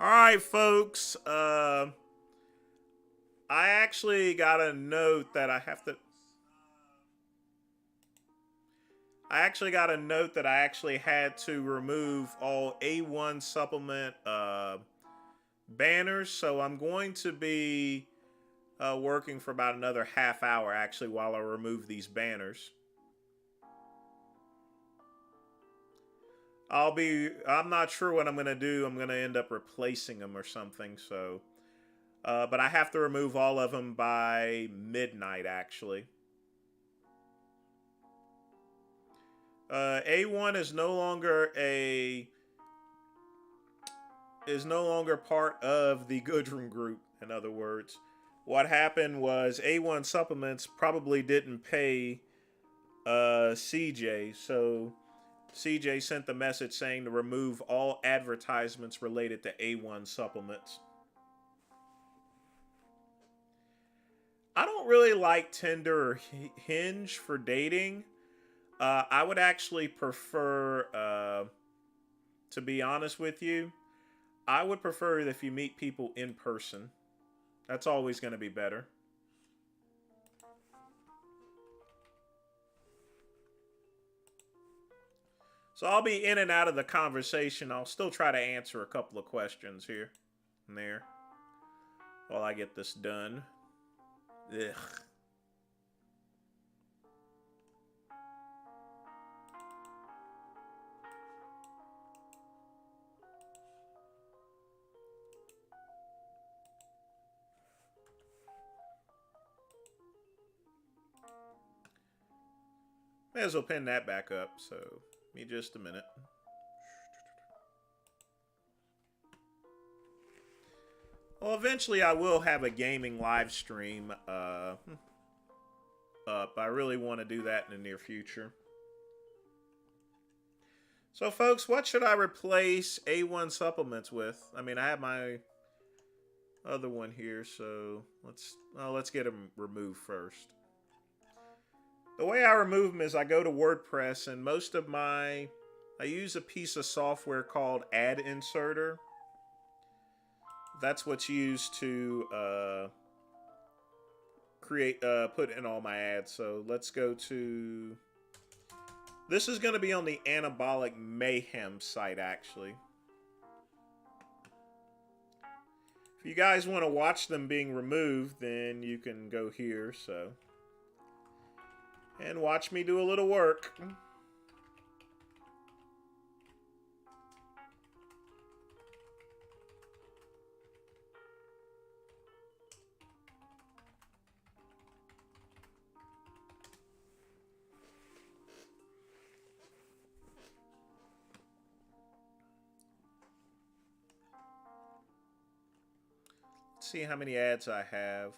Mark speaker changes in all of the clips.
Speaker 1: Alright, folks. I actually got a note that I have to. I actually got a note that I actually had to remove all A1 supplement banners. So I'm going to be working for about another half hour actually while I remove these banners. I'm not sure what I'm going to do. I'm going to end up replacing them or something. So, but I have to remove all of them by midnight actually. A1 is no longer part of the Goodrum group. In other words, what happened was A1 supplements probably didn't pay CJ, so CJ sent the message saying to remove all advertisements related to A1 supplements. I don't really like Tinder or Hinge for dating. I would actually prefer, to be honest with you, I would prefer it if you meet people in person. That's always going to be better. So I'll be in and out of the conversation. I'll still try to answer a couple of questions here and there while I get this done. Ugh. May as well pin that back up, so give me just a minute. Well, eventually I will have a gaming live stream up. I really want to do that in the near future. So, folks, what should I replace A1 supplements with? I mean, I have my other one here, so let's get them removed first. The way I remove them is I go to WordPress, and I use a piece of software called Ad Inserter. That's what's used to put in all my ads. So let's go to. This is going to be on the Anabolic Mayhem site, actually. If you guys want to watch them being removed, then you can go here. So. And watch me do a little work. Let's see how many ads I have.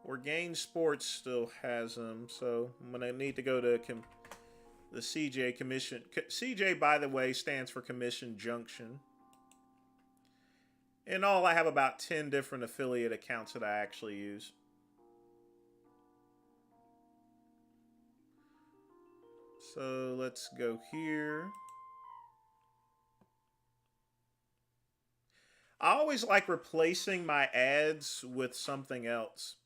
Speaker 1: Orgain Sports still has them, so I'm going to need to go to the CJ Commission. CJ, by the way, stands for Commission Junction. In all, I have about 10 different affiliate accounts that I actually use. So let's go here. I always like replacing my ads with something else.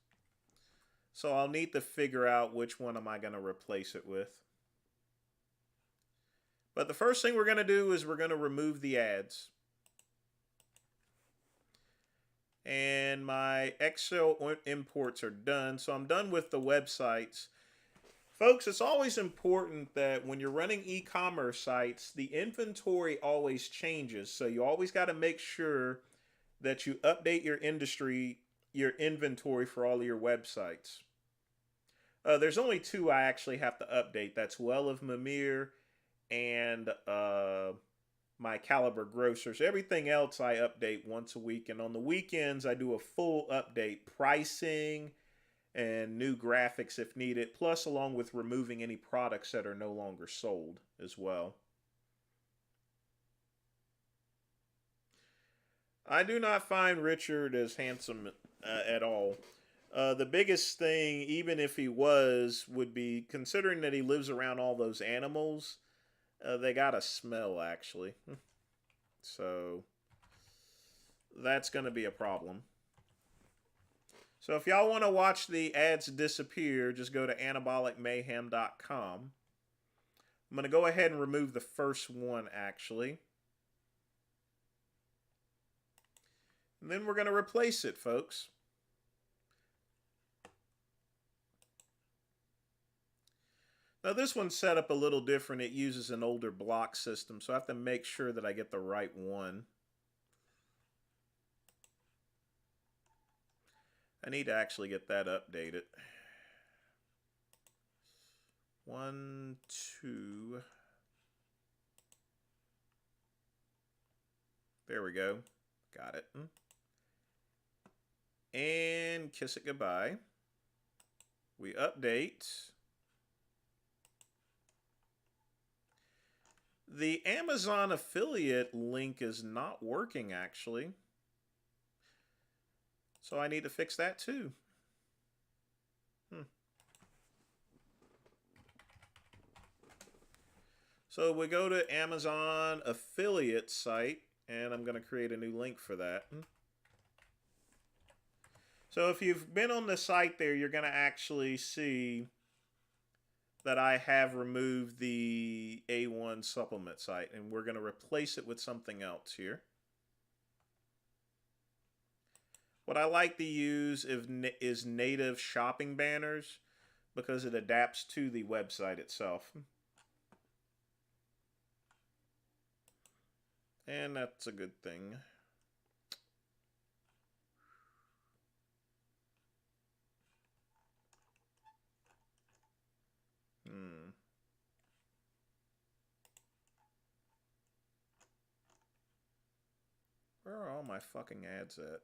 Speaker 1: So I'll need to figure out which one am I going to replace it with. But the first thing we're going to do is we're going to remove the ads. And my Excel imports are done. So I'm done with the websites. Folks, it's always important that when you're running e-commerce sites, the inventory always changes. So you always got to make sure that you update your inventory for all of your websites. There's only two I actually have to update. That's Well of Mimir and my Caliber Grocers. Everything else I update once a week. And on the weekends, I do a full update. Pricing and new graphics if needed. Plus, along with removing any products that are no longer sold as well. I do not find Richard as handsome at all. The biggest thing, even if he was, would be considering that he lives around all those animals. They got a smell, actually. So, that's going to be a problem. So if y'all want to watch the ads disappear, just go to anabolicmayhem.com. I'm going to go ahead and remove the first one, actually. And then we're going to replace it, folks. Now this one's set up a little different. It uses an older block system, so I have to make sure that I get the right one. I need to actually get that updated. 1, 2. There we go. Got it. And kiss it goodbye. We update. The Amazon affiliate link is not working, actually. So I need to fix that too. So we go to Amazon affiliate site, and I'm going to create a new link for that. So if you've been on the site there, you're going to actually see that I have removed the A1 supplement site, and we're going to replace it with something else here. What I like to use is native shopping banners because it adapts to the website itself. And that's a good thing. Where are all my fucking ads at?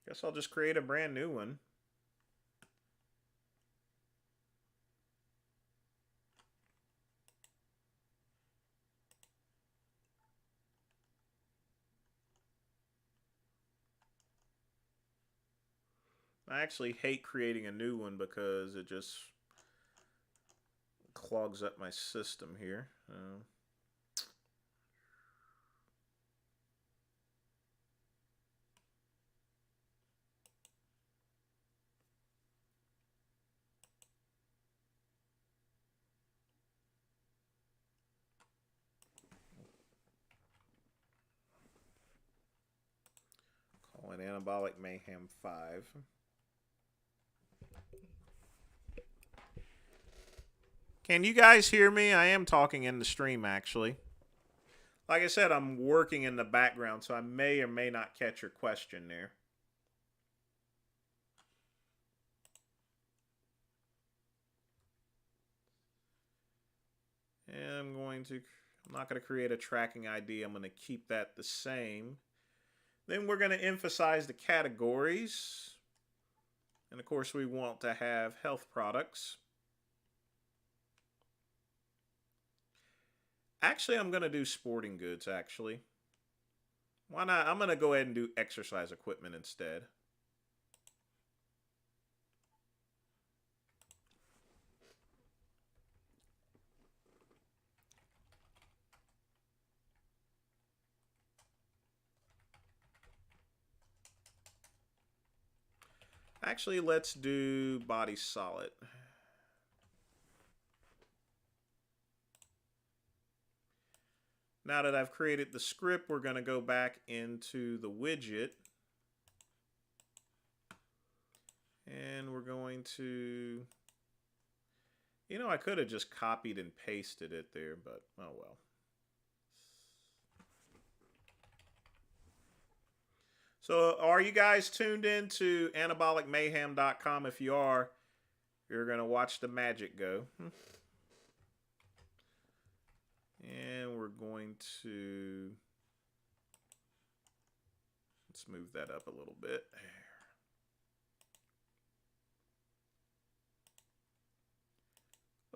Speaker 1: Guess I'll just create a brand new one. I actually hate creating a new one because it just clogs up my system here. Call it Anabolic Mayhem 5. Can you guys hear me? I am talking in the stream, actually. Like I said, I'm working in the background, so I may or may not catch your question there. And I'm not going to create a tracking ID. I'm going to keep that the same. Then we're going to emphasize the categories. And of course, we want to have health products. Actually, I'm going to do sporting goods, actually. Why not? I'm going to go ahead and do exercise equipment instead. Actually, let's do body solid. Now that I've created the script, we're going to go back into the widget. And we're going to... You know, I could have just copied and pasted it there, but oh well. So are you guys tuned in to anabolicmayhem.com? If you are, you're going to watch the magic go. And we're going to... Let's move that up a little bit.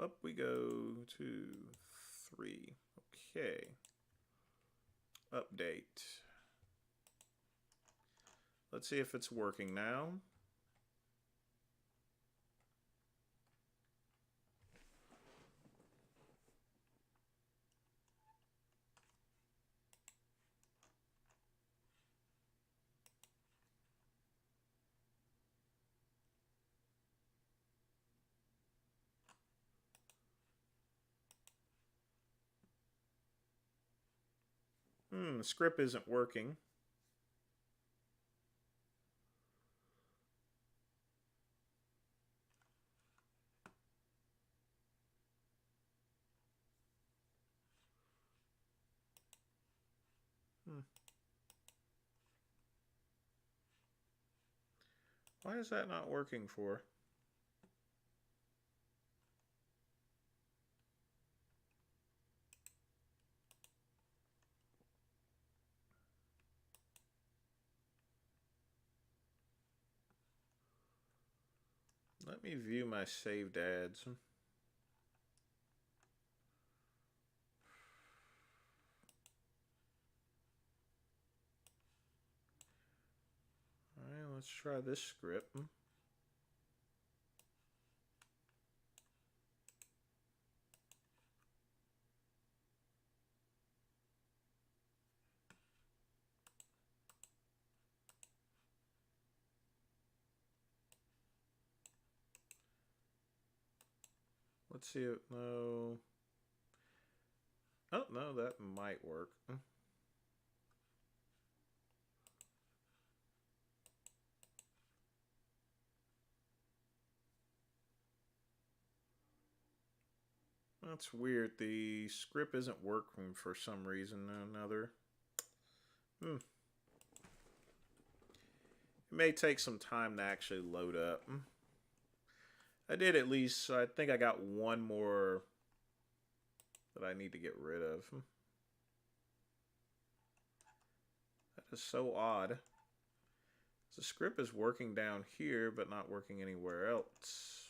Speaker 1: up we go. 2, 3. Okay. Update. Let's see if it's working now. The script isn't working. Why is that not working for? Let me view my saved ads. Alright, let's try this script. Let's see it. No. Oh, no, that might work. That's weird. The script isn't working for some reason or another. It may take some time to actually load up. I did at least, so I think I got one more that I need to get rid of. That is so odd. The script is working down here, but not working anywhere else.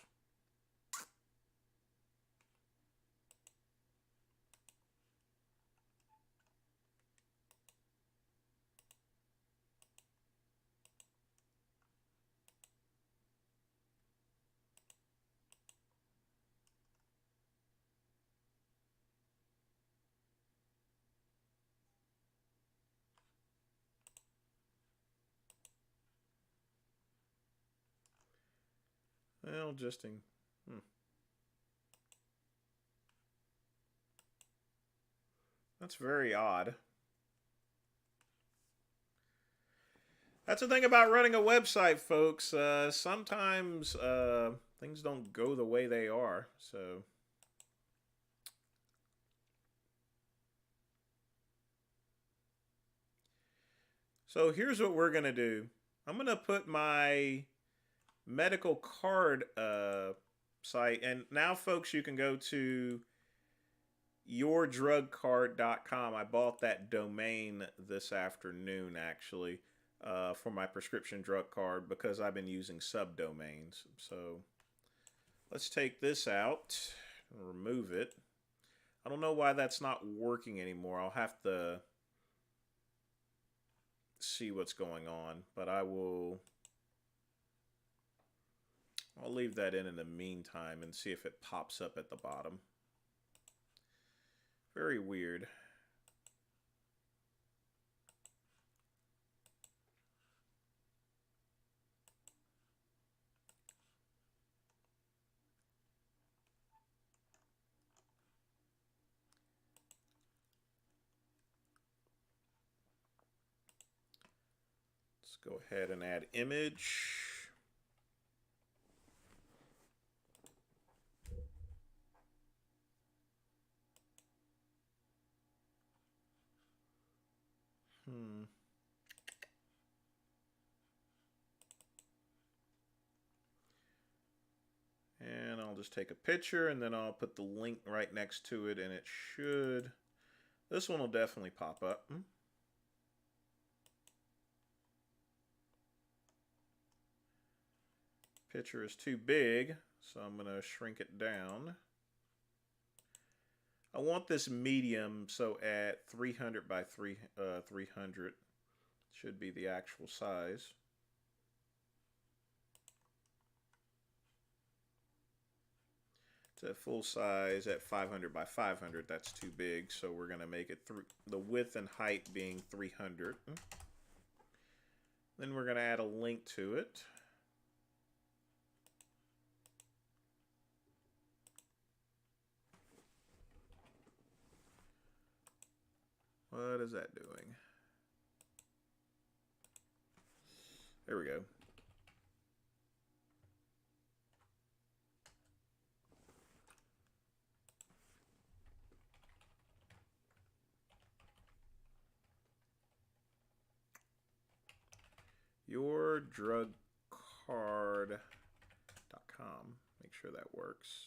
Speaker 1: Well, just in... That's very odd. That's the thing about running a website, folks. Sometimes things don't go the way they are. So here's what we're going to do. I'm going to put my medical card site. And now, folks, you can go to yourdrugcard.com. I bought that domain this afternoon, actually, for my prescription drug card because I've been using subdomains. So let's take this out and remove it. I don't know why that's not working anymore. I'll have to see what's going on, but I'll leave that in the meantime and see if it pops up at the bottom. Very weird. Let's go ahead and add image. And I'll just take a picture and then I'll put the link right next to it and it should... This one will definitely pop up. Picture is too big, so I'm going to shrink it down. I want this medium, so at 300 by 300 should be the actual size. It's at full size at 500 by 500. That's too big, so we're going to make it the width and height being 300. Then we're going to add a link to it. What is that doing? There we go. yourdrugcard.com. Make sure that works.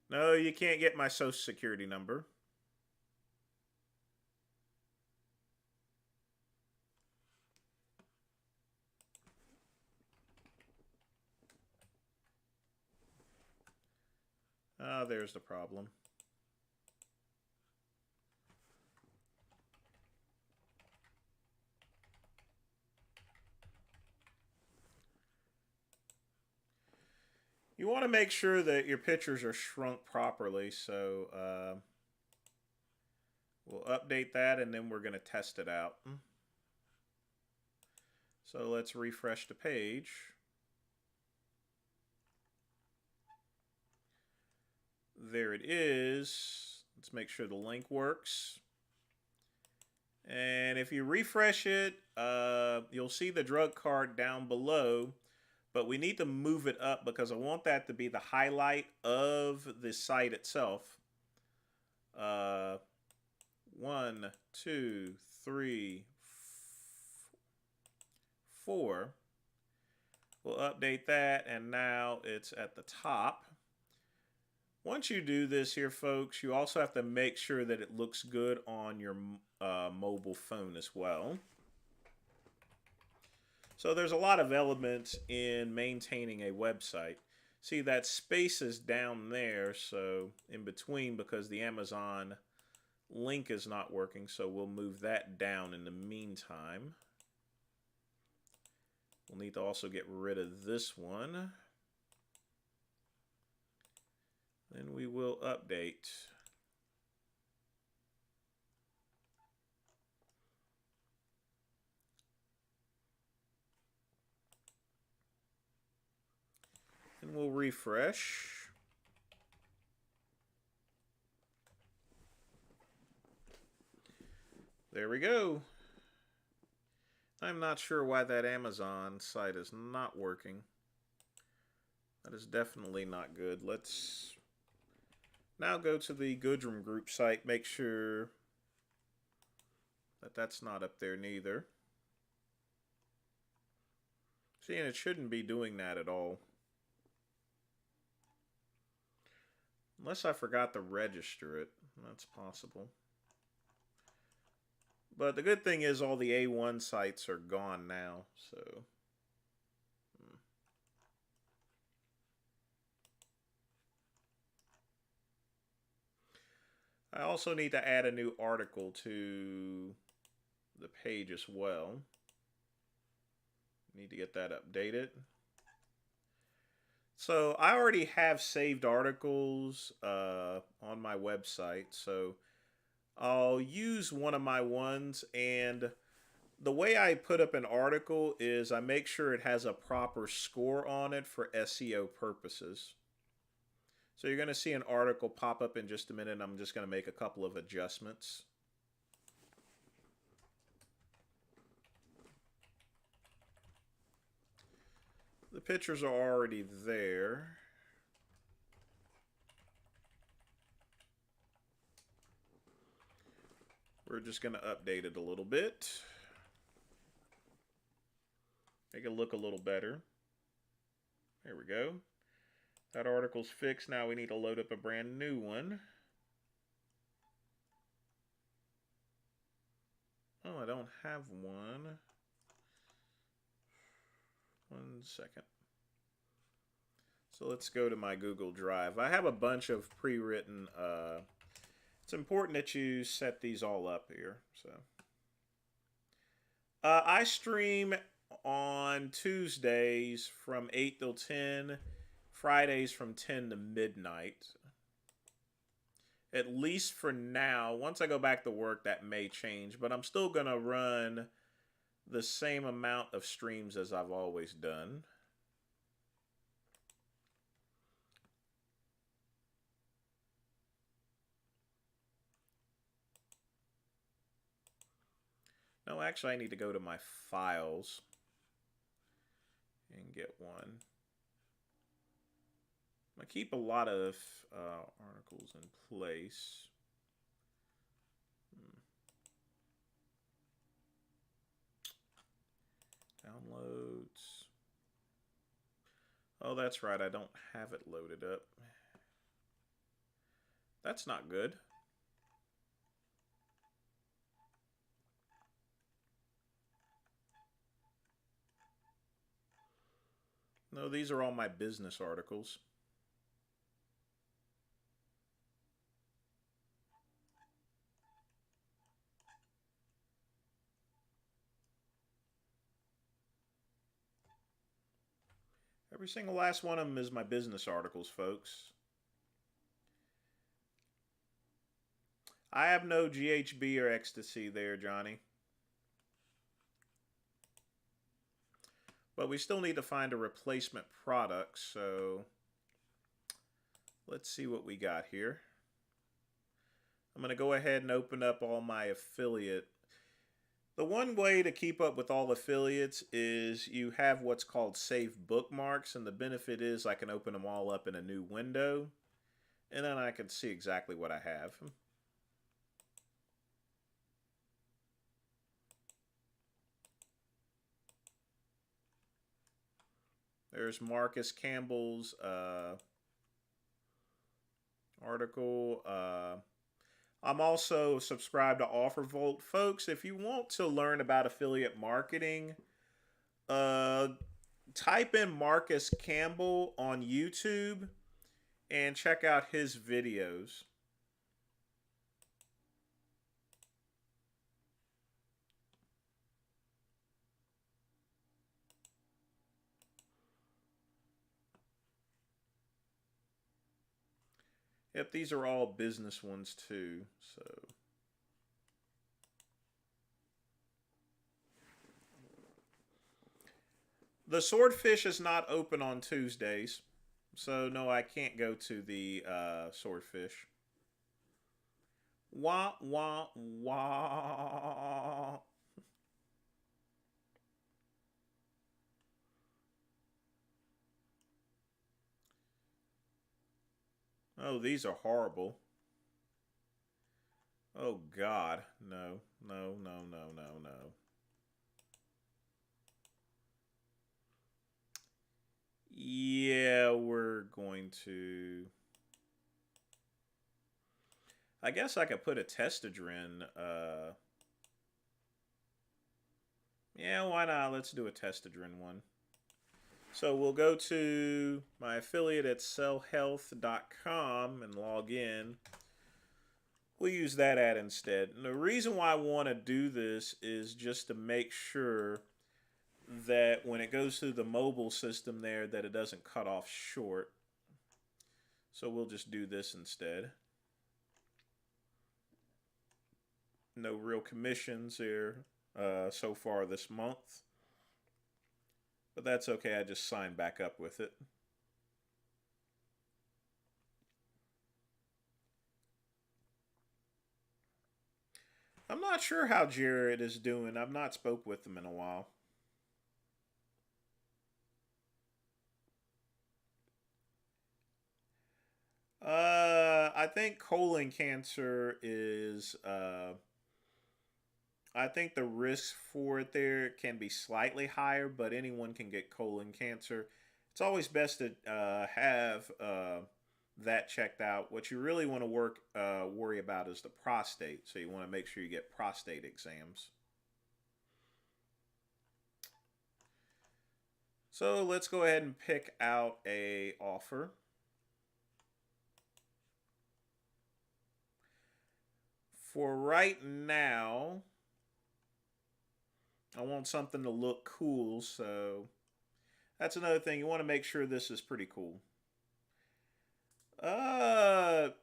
Speaker 1: No, you can't get my social security number. Ah, there's the problem. You want to make sure that your pictures are shrunk properly, so we'll update that and then we're going to test it out. So let's refresh the page. There it is. Let's make sure the link works. And if you refresh it, you'll see the drug card down below. But we need to move it up because I want that to be the highlight of the site itself. 1, 2, 3, 4. We'll update that, and now it's at the top. Once you do this here, folks, you also have to make sure that it looks good on your mobile phone as well. So there's a lot of elements in maintaining a website. See, that space is down there, so in between, because the Amazon link is not working, so we'll move that down in the meantime. We'll need to also get rid of this one. Then we will update. And we'll refresh. There we go. I'm not sure why that Amazon site is not working. That is definitely not good. Let's now go to the Goodrum Group site. Make sure that that's not up there neither. See, and it shouldn't be doing that at all. Unless I forgot to register it. That's possible. But the good thing is all the A1 sites are gone now, so. I also need to add a new article to the page as well. Need to get that updated. So I already have saved articles on my website, so I'll use one of my ones, and the way I put up an article is I make sure it has a proper score on it for SEO purposes. So you're going to see an article pop up in just a minute. I'm just going to make a couple of adjustments. The pictures are already there. We're just going to update it a little bit. Make it look a little better. There we go. That article's fixed. Now we need to load up a brand new one. don't have one. 1 second. So let's go to my Google Drive. I have a bunch of pre-written. It's important that you set these all up here. So I stream on Tuesdays from 8 till 10, Fridays from 10 to midnight. At least for now. Once I go back to work, that may change, but I'm still going to run the same amount of streams as I've always done. No, actually, I need to go to my files and get one. I keep a lot of articles in place. Downloads. Oh, that's right. I don't have it loaded up. That's not good. No, these are all my business articles. Every single last one of them is my business articles, folks. I have no GHB or ecstasy there, Johnny. But we still need to find a replacement product, so let's see what we got here. I'm going to go ahead and open up all my affiliate. The one way to keep up with all affiliates is you have what's called saved bookmarks, and the benefit is I can open them all up in a new window, and then I can see exactly what I have. There's Marcus Campbell's article. I'm also subscribed to OfferVolt. Folks, if you want to learn about affiliate marketing, type in Marcus Campbell on YouTube and check out his videos. Yep, these are all business ones too, so. The Swordfish is not open on Tuesdays, so no, I can't go to the Swordfish. Wah, wah, wah. Oh, these are horrible. Oh, God. No, no, no, no, no, no. Yeah, we're going to... I guess I could put a Testadrin. Yeah, why not? Let's do a Testadrin one. So we'll go to my affiliate at sellhealth.com and log in. We'll use that ad instead. And the reason why I want to do this is just to make sure that when it goes through the mobile system there that it doesn't cut off short. So we'll just do this instead. No real commissions here so far this month. But that's okay, I just signed back up with it. I'm not sure how Jared is doing. I've not spoke with him in a while. I think colon cancer is, I think the risk for it there can be slightly higher, but anyone can get colon cancer. It's always best to have that checked out. What you really want to worry about is the prostate. So you want to make sure you get prostate exams. So let's go ahead and pick out a offer. For right now, I want something to look cool, so that's another thing. You want to make sure this is pretty cool.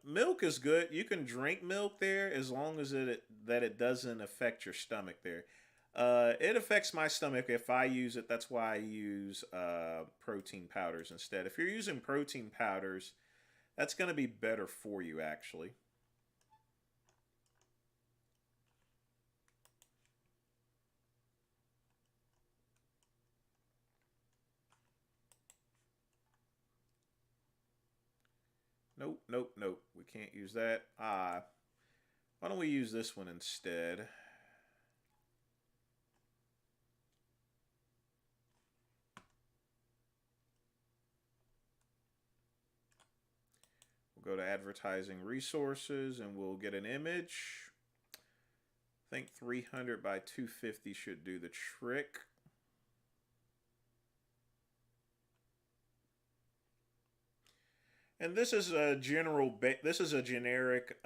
Speaker 1: Milk is good. You can drink milk there as long as it doesn't affect your stomach there. It affects my stomach if I use it. That's why I use protein powders instead. If you're using protein powders, that's going to be better for you actually. Nope, nope, nope. We can't use that. Why don't we use this one instead? We'll go to advertising resources and we'll get an image. I think 300 by 250 should do the trick. And this is a generic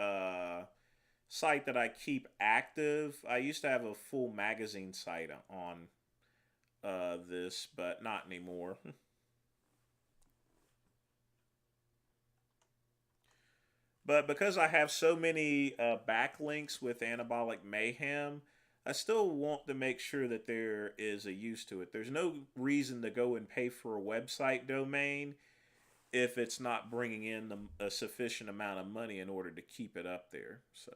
Speaker 1: site that I keep active. I used to have a full magazine site on this, but not anymore. But because I have so many backlinks with Anabolic Mayhem, I still want to make sure that there is a use to it. There's no reason to go and pay for a website domain if it's not bringing in a sufficient amount of money in order to keep it up there. So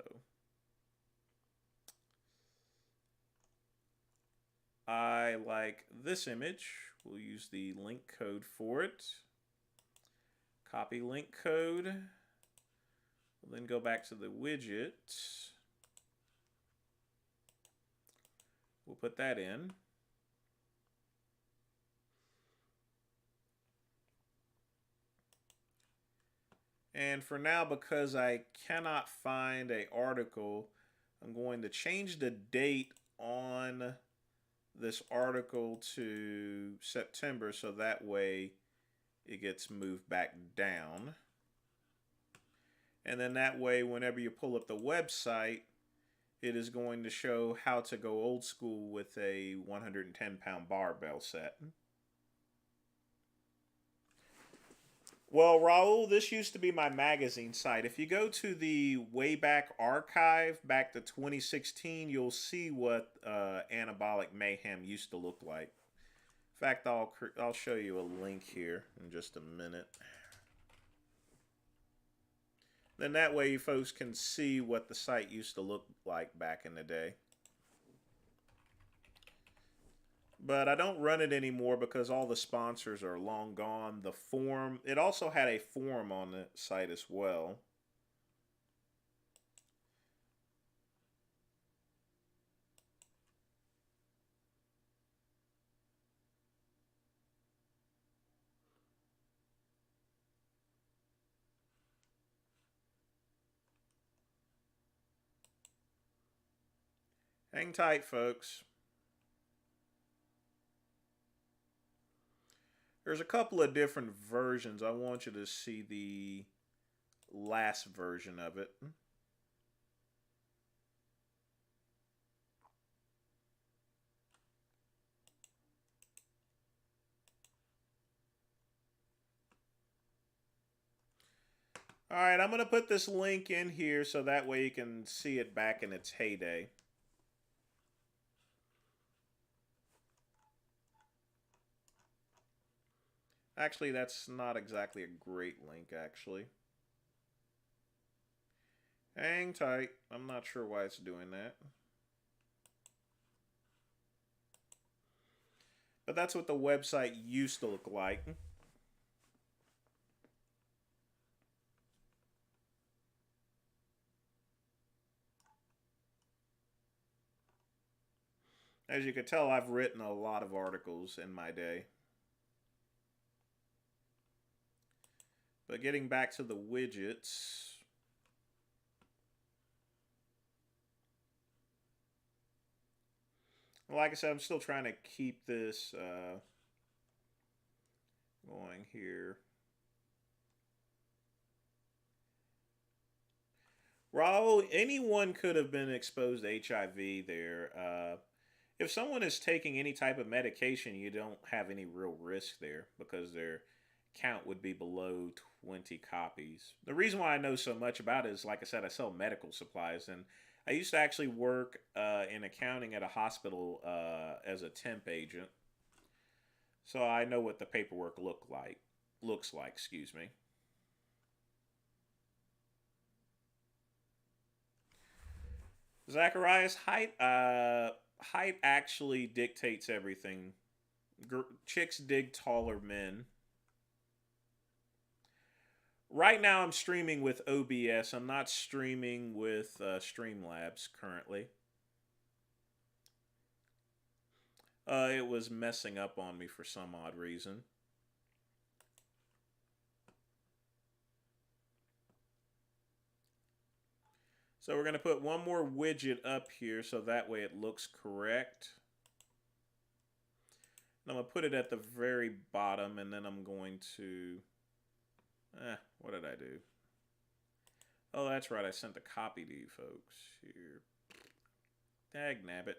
Speaker 1: I like this image. We'll use the link code for it. Copy link code. We'll then go back to the widget. We'll put that in. And for now, because I cannot find an article, I'm going to change the date on this article to September so that way it gets moved back down. And then that way, whenever you pull up the website, it is going to show how to go old school with a 110-pound barbell set. Well, Raul, this used to be my magazine site. If you go to the Wayback Archive back to 2016, you'll see what Anabolic Mayhem used to look like. In fact, I'll show you a link here in just a minute. Then that way you folks can see what the site used to look like back in the day. But I don't run it anymore because all the sponsors are long gone. The forum, it also had a forum on the site as well. Hang tight, folks. There's a couple of different versions. I want you to see the last version of it. All right, I'm going to put this link in here so that way you can see it back in its heyday. Actually, that's not exactly a great link, actually. Hang tight. I'm not sure why it's doing that. But that's what the website used to look like. As you can tell, I've written a lot of articles in my day. But getting back to the widgets. Like I said, I'm still trying to keep this going here. Raul, anyone could have been exposed to HIV there. If someone is taking any type of medication, you don't have any real risk there because their count would be below 20 copies. The reason why I know so much about it is, like I said, I sell medical supplies, and I used to actually work in accounting at a hospital as a temp agent, so I know what the paperwork looks like. Excuse me. Zacharias, height actually dictates everything. Chicks dig taller men. Right now, I'm streaming with OBS. I'm not streaming with Streamlabs currently. It was messing up on me for some odd reason. So we're going to put one more widget up here so that way it looks correct. And I'm going to put it at the very bottom, and then I'm going to... what did I do? Oh, that's right. I sent the copy to you folks here. Dag nabbit.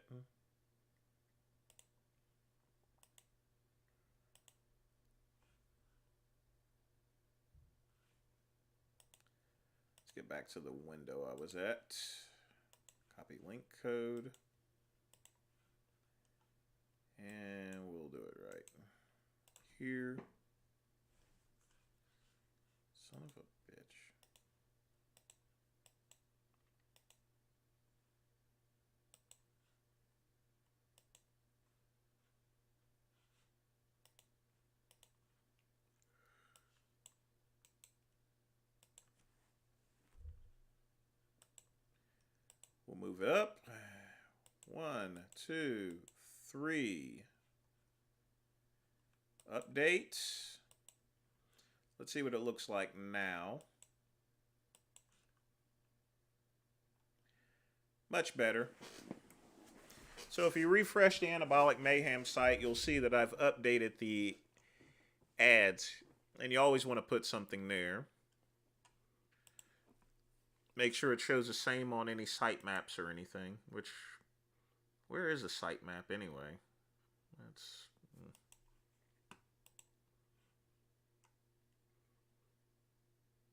Speaker 1: Let's get back to the window I was at. Copy link code. And we'll do it right here. Son of a bitch. We'll move it up. 1, 2, 3. Update. Let's see what it looks like now. Much better. So if you refresh the Anabolic Mayhem site, you'll see that I've updated the ads. And you always want to put something there. Make sure it shows the same on any sitemaps or anything. Which, where is the sitemap anyway? That's...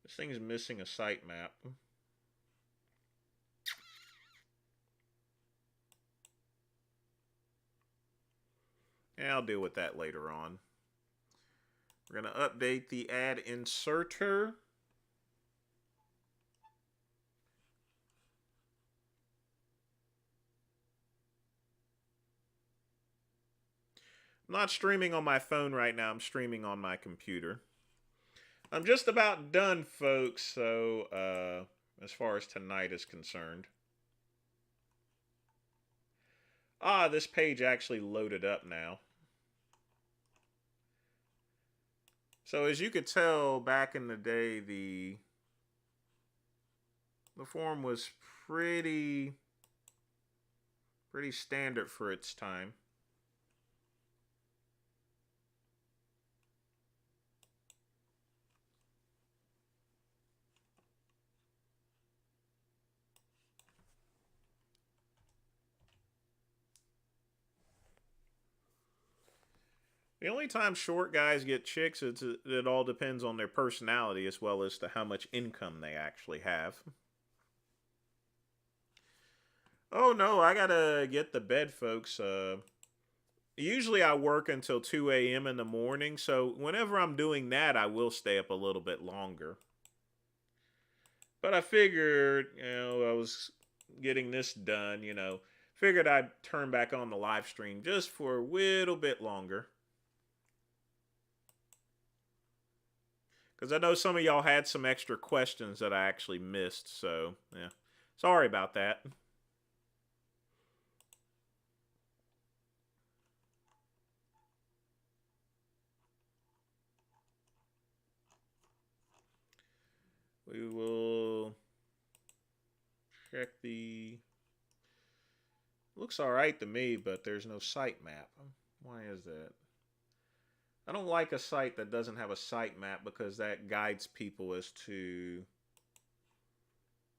Speaker 1: This thing is missing a sitemap. Yeah, I'll deal with that later on. We're going to update the ad inserter. I'm not streaming on my phone right now. I'm streaming on my computer. I'm just about done, folks, so as far as tonight is concerned. Ah, this page actually loaded up now. So as you could tell, back in the day, the form was pretty standard for its time. The only time short guys get chicks, it all depends on their personality as well as to how much income they actually have. Oh no, I gotta get to bed, folks. Usually I work until 2 a.m. in the morning, so whenever I'm doing that, I will stay up a little bit longer. But I figured, I was getting this done, figured I'd turn back on the live stream just for a little bit longer. Because I know some of y'all had some extra questions that I actually missed, so, yeah. Sorry about that. We will check the... Looks alright to me, but there's no sitemap. Why is that? I don't like a site that doesn't have a sitemap because that guides people as to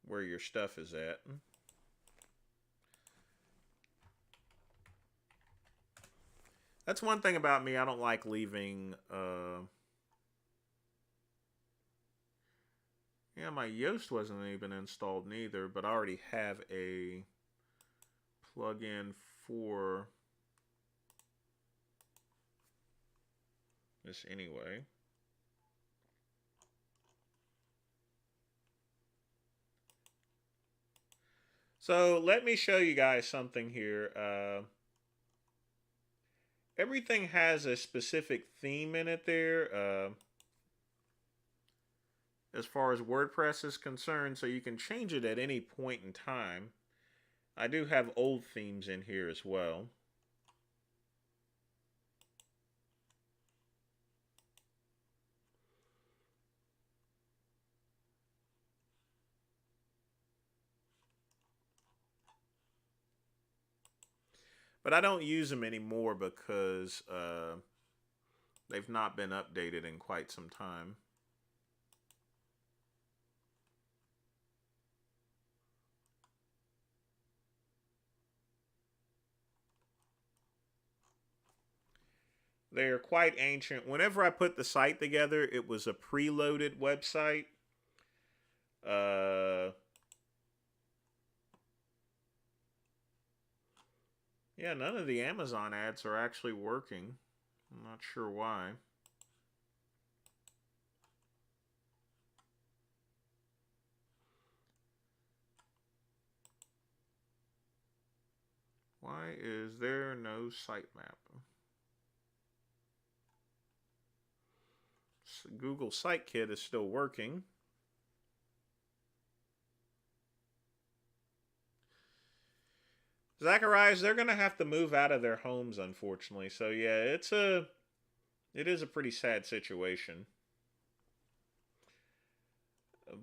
Speaker 1: where your stuff is at. That's one thing about me. I don't like leaving. Yeah, my Yoast wasn't even installed neither, but I already have a plugin for this anyway. So let me show you guys something here. Everything has a specific theme in it there. As far as WordPress is concerned, so you can change it at any point in time. I do have old themes in here as well. But I don't use them anymore because they've not been updated in quite some time. They're quite ancient. Whenever I put the site together, it was a preloaded website. Yeah, none of the Amazon ads are actually working. I'm not sure why. Why is there no sitemap? Google SiteKit is still working. Zacharias, they're gonna have to move out of their homes, unfortunately. So yeah, it is a pretty sad situation.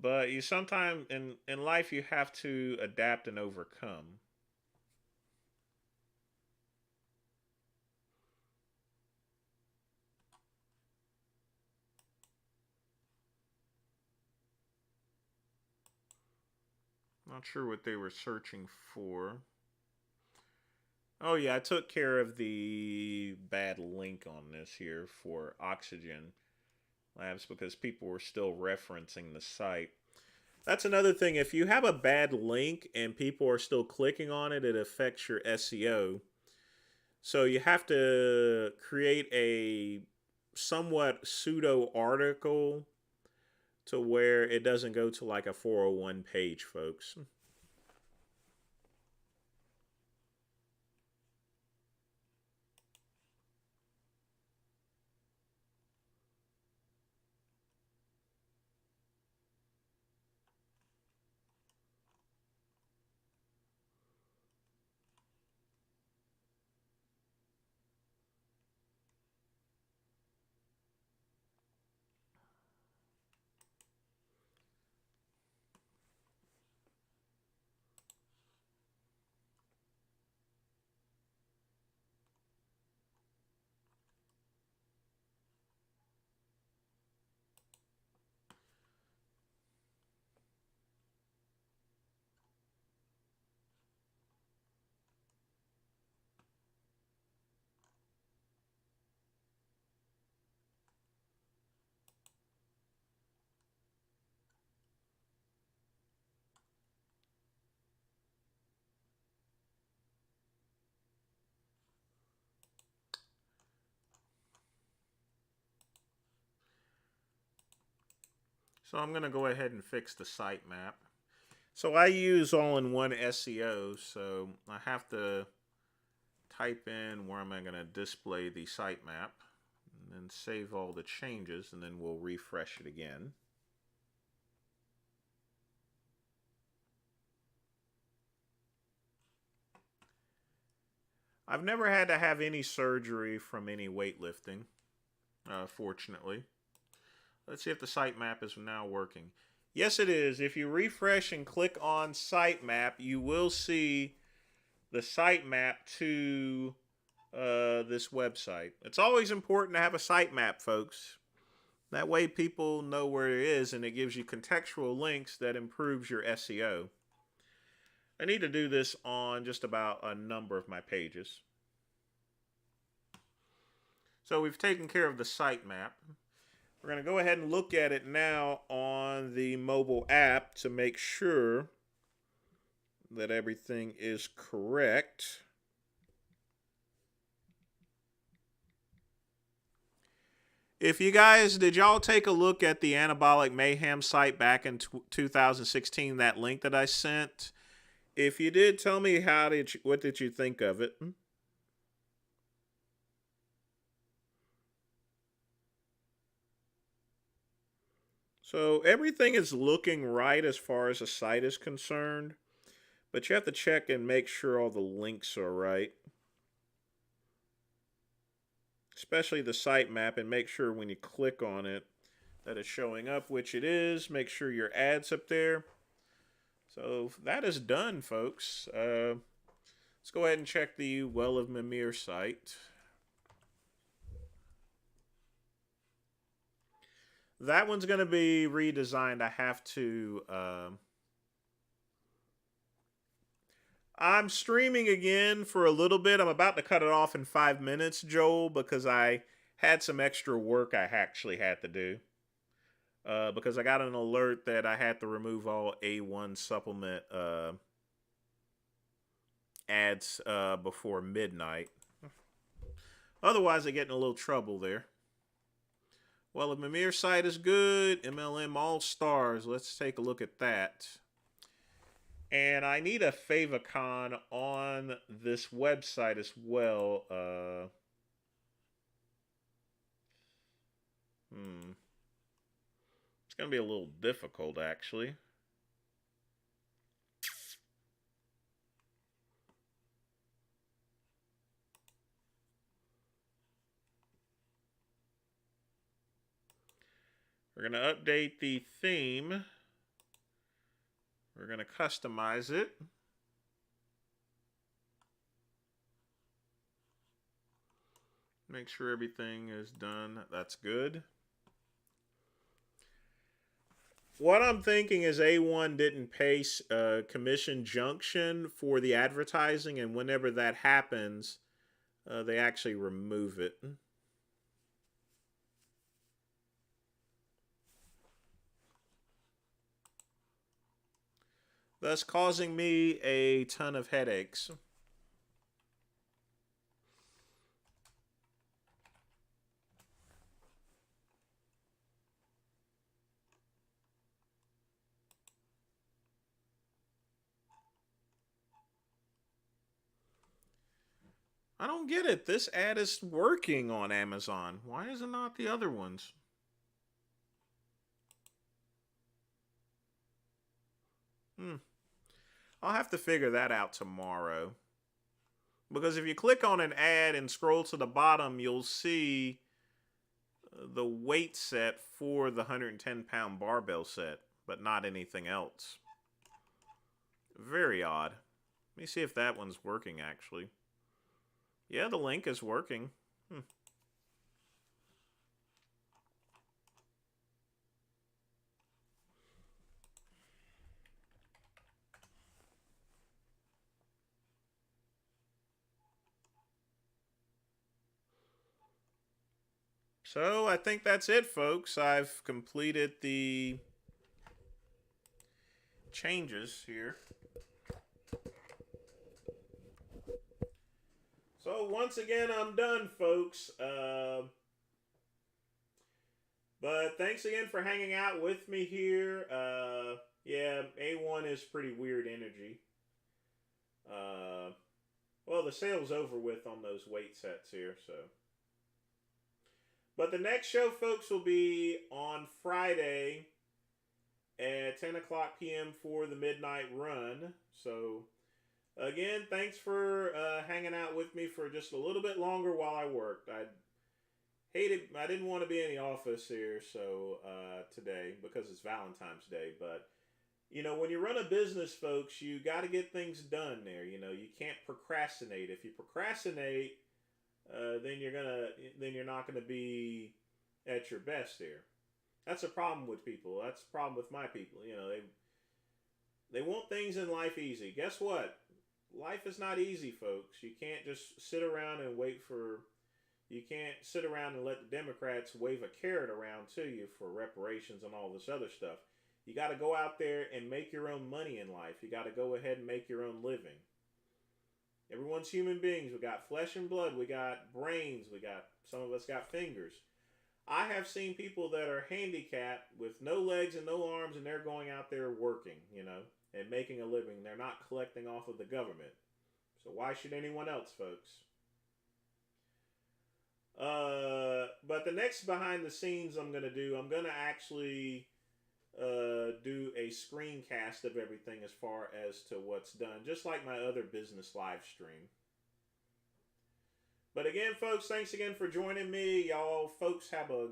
Speaker 1: But you sometimes in life you have to adapt and overcome. Not sure what they were searching for. Oh yeah, I took care of the bad link on this here for Oxygen Labs because people were still referencing the site. That's another thing. If you have a bad link and people are still clicking on it, it affects your SEO. So you have to create a somewhat pseudo article to where it doesn't go to like a 401 page, folks. So I'm going to go ahead and fix the sitemap. So I use all-in-one SEO, so I have to type in where am I going to display the sitemap, and then save all the changes, and then we'll refresh it again. I've never had to have any surgery from any weightlifting, fortunately. Let's see if the sitemap is now working. Yes, it is. If you refresh and click on sitemap, you will see the sitemap to this website. It's always important to have a sitemap, folks. That way people know where it is and it gives you contextual links that improves your SEO. I need to do this on just about a number of my pages. So we've taken care of the sitemap. We're going to go ahead and look at it now on the mobile app to make sure that everything is correct. If you guys, did y'all take a look at the Anabolic Mayhem site back in 2016, that link that I sent? If you did, tell me what did you think of it? So everything is looking right as far as the site is concerned, but you have to check and make sure all the links are right. Especially the sitemap, and make sure when you click on it that it's showing up, which it is. Make sure your ad's up there. So that is done, folks. Let's go ahead and check the Well of Mimir site. That one's going to be redesigned. I have to... I'm streaming again for a little bit. I'm about to cut it off in 5 minutes, Joel, because I had some extra work I actually had to do. Because I got an alert that I had to remove all A1 supplement ads before midnight. Otherwise, I get in a little trouble there. Well, the Mimir site is good. MLM All Stars. Let's take a look at that. And I need a favicon on this website as well. It's going to be a little difficult, actually. We're going to update the theme. We're going to customize it. Make sure everything is done. That's good. What I'm thinking is A1 didn't pay commission junction for the advertising, and whenever that happens, they actually remove it. Thus causing me a ton of headaches. I don't get it. This ad is working on Amazon. Why is it not the other ones? I'll have to figure that out tomorrow. Because if you click on an ad and scroll to the bottom, you'll see the weight set for the 110-pound barbell set, but not anything else. Very odd. Let me see if that one's working, actually. Yeah, the link is working. So I think that's it, folks. I've completed the changes here. So once again, I'm done, folks. But thanks again for hanging out with me here. Yeah, A1 is pretty weird energy. Well, the sale's over with on those weight sets here, so. But the next show, folks, will be on Friday at 10 o'clock p.m. for the midnight run. So, again, thanks for hanging out with me for just a little bit longer while I worked. I didn't want to be in the office here today because it's Valentine's Day. But, you know, when you run a business, folks, you got to get things done there. You know, you can't procrastinate. If you procrastinate, then you're not gonna be at your best there. That's a problem with people. That's a problem with my people. You know, they want things in life easy. Guess what? Life is not easy, folks. You can't just sit around and wait for. You can't sit around and let the Democrats wave a carrot around to you for reparations and all this other stuff. You got to go out there and make your own money in life. You got to go ahead and make your own living. Everyone's human beings. We got flesh and blood. We got brains. We got some of us got fingers. I have seen people that are handicapped with no legs and no arms, and they're going out there working, you know, and making a living. They're not collecting off of the government. So why should anyone else, folks? But the next behind the scenes I'm going to actually do a screencast of everything as far as to what's done, just like my other business live stream. But again, folks, thanks again for joining me. Y'all folks have a